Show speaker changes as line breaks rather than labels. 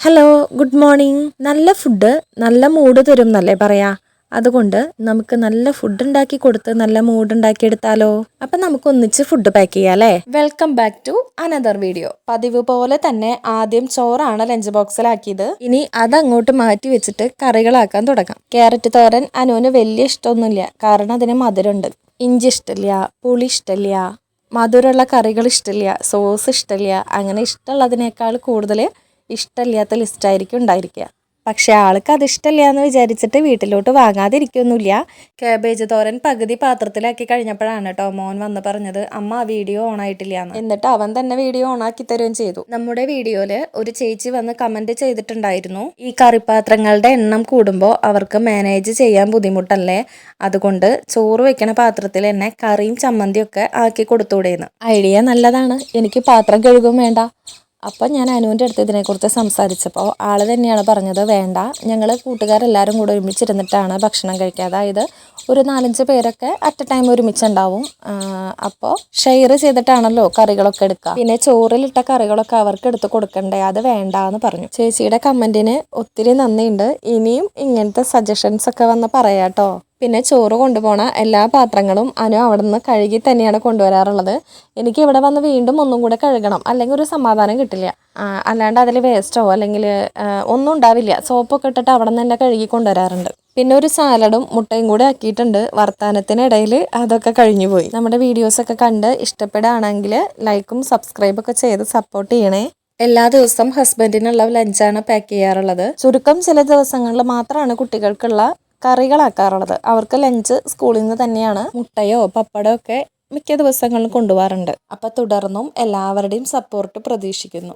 Hello, good morning. നല്ല food നല്ല mood തരും എന്നല്ലേ പറയാ. അതുകൊണ്ട് നമുക്ക് നല്ല ഫുഡ് ഉണ്ടാക്കി കൊടുത്ത് നല്ല മൂഡ് ഉണ്ടാക്കി എടുത്താലോ. അപ്പൊ നമുക്ക് ഒന്നിച്ച് ഫുഡ് പാക്ക് ചെയ്യാം അല്ലേ. Welcome back to another video. പതിവ് പോലെ തന്നെ ആദ്യം ചോറാണ് ലഞ്ച് ബോക്സിലാക്കിയത്. ഇനി അതങ്ങോട്ട് മാറ്റി വെച്ചിട്ട് കറികളാക്കാൻ തുടങ്ങാം. ക്യാരറ്റ് തോരൻ അനുവിന് വലിയ ഇഷ്ടമൊന്നുമില്ല, കാരണം അതിന് മധുരമുണ്ട്. ഇഞ്ചി ഇഷ്ടമില്ല, പുളി ഇഷ്ടമില്ല, മധുരമുള്ള കറികൾ ഇഷ്ടമില്ല, സോസ് ഇഷ്ടമില്ല. അങ്ങനെ ഇഷ്ടമുള്ളതിനേക്കാൾ കൂടുതൽ ഇഷ്ടമില്ലാത്ത ലിസ്റ്റായിരിക്കും ഉണ്ടായിരിക്കുക. പക്ഷെ ആൾക്ക് അത് ഇഷ്ടമില്ല എന്ന് വിചാരിച്ചിട്ട് വീട്ടിലോട്ട് വാങ്ങാതിരിക്കൊന്നുമില്ല. കാബേജ് തോരൻ പകുതി പാത്രത്തിലാക്കി കഴിഞ്ഞപ്പോഴാണ് കേട്ടോ മോൻ വന്ന് പറഞ്ഞത്, അമ്മ വീഡിയോ ഓൺ ആയിട്ടില്ല എന്ന്. എന്നിട്ട് അവൻ തന്നെ വീഡിയോ ഓൺ ആക്കി തരുകയും ചെയ്തു. നമ്മുടെ വീഡിയോയില് ഒരു ചേച്ചി വന്ന് കമന്റ് ചെയ്തിട്ടുണ്ടായിരുന്നു, ഈ കറിപ്പാത്രങ്ങളുടെ എണ്ണം കൂടുമ്പോൾ അവർക്ക് മാനേജ് ചെയ്യാൻ ബുദ്ധിമുട്ടല്ലേ, അതുകൊണ്ട് ചോറ് വെക്കണ പാത്രത്തിൽ തന്നെ കറിയും ചമ്മന്തിയും ഒക്കെ ആക്കി കൊടുത്തൂടെയെന്ന്. ഐഡിയ നല്ലതാണ്, എനിക്ക് പാത്രം കഴുകും വേണ്ട. അപ്പം ഞാൻ അനുവിൻ്റെ അടുത്ത് ഇതിനെക്കുറിച്ച് സംസാരിച്ചപ്പോൾ ആൾ തന്നെയാണ് പറഞ്ഞത്, വേണ്ട, ഞങ്ങൾ കൂട്ടുകാരെല്ലാവരും കൂടെ ഒരുമിച്ചിരുന്നിട്ടാണ് ഭക്ഷണം കഴിക്കുക. അതായത് ഒരു 4-5 പേരൊക്കെ അറ്റ് എ ടൈം ഒരുമിച്ചുണ്ടാവും. അപ്പോൾ ഷെയർ ചെയ്തിട്ടാണല്ലോ കറികളൊക്കെ എടുക്കുക. പിന്നെ ചോറിലിട്ട കറികളൊക്കെ അവർക്ക് എടുത്ത് കൊടുക്കണ്ടേ, അത് വേണ്ട എന്ന് പറഞ്ഞു. ചേച്ചിയുടെ കമൻറ്റിന് ഒത്തിരി നന്ദിയുണ്ട്. ഇനിയും ഇങ്ങനത്തെ സജഷൻസ് ഒക്കെ വന്ന് പറയാട്ടോ. പിന്നെ ചോറ് കൊണ്ടുപോണ എല്ലാ പാത്രങ്ങളും അനു അവിടെ നിന്ന് കഴുകി തന്നെയാണ് കൊണ്ടുവരാറുള്ളത്. എനിക്ക് ഇവിടെ വന്ന് വീണ്ടും ഒന്നും കൂടെ കഴുകണം, അല്ലെങ്കിൽ ഒരു സമാധാനം കിട്ടില്ല. അല്ലാണ്ട് അതിൽ വേസ്റ്റോ അല്ലെങ്കിൽ ഒന്നും ഉണ്ടാവില്ല. സോപ്പൊക്കെ ഇട്ടിട്ട് അവിടെ നിന്ന് തന്നെ കഴുകി കൊണ്ടുവരാറുണ്ട്. പിന്നെ ഒരു സാലഡും മുട്ടയും കൂടെ ആക്കിയിട്ടുണ്ട്. വർത്തമാനത്തിനിടയിൽ അതൊക്കെ കഴിഞ്ഞു പോയി. നമ്മുടെ വീഡിയോസൊക്കെ കണ്ട് ഇഷ്ടപ്പെടുകയാണെങ്കിൽ ലൈക്കും സബ്സ്ക്രൈബൊക്കെ ചെയ്ത് സപ്പോർട്ട് ചെയ്യണേ. എല്ലാ ദിവസവും ഹസ്ബൻഡിനുള്ള ലഞ്ചാണ് പാക്ക് ചെയ്യാറുള്ളത്. ചുരുക്കം ചില ദിവസങ്ങളിൽ മാത്രമാണ് കുട്ടികൾക്കുള്ള കറികളാക്കാറുള്ളത്. അവർക്ക് ലഞ്ച് സ്കൂളിൽ നിന്ന് തന്നെയാണ്. മുട്ടയോ പപ്പടമോ ഒക്കെ മിക്ക ദിവസങ്ങളിലും കൊണ്ടുപോകാറുണ്ട്. അപ്പം തുടർന്നും എല്ലാവരുടെയും സപ്പോർട്ട് പ്രതീക്ഷിക്കുന്നു.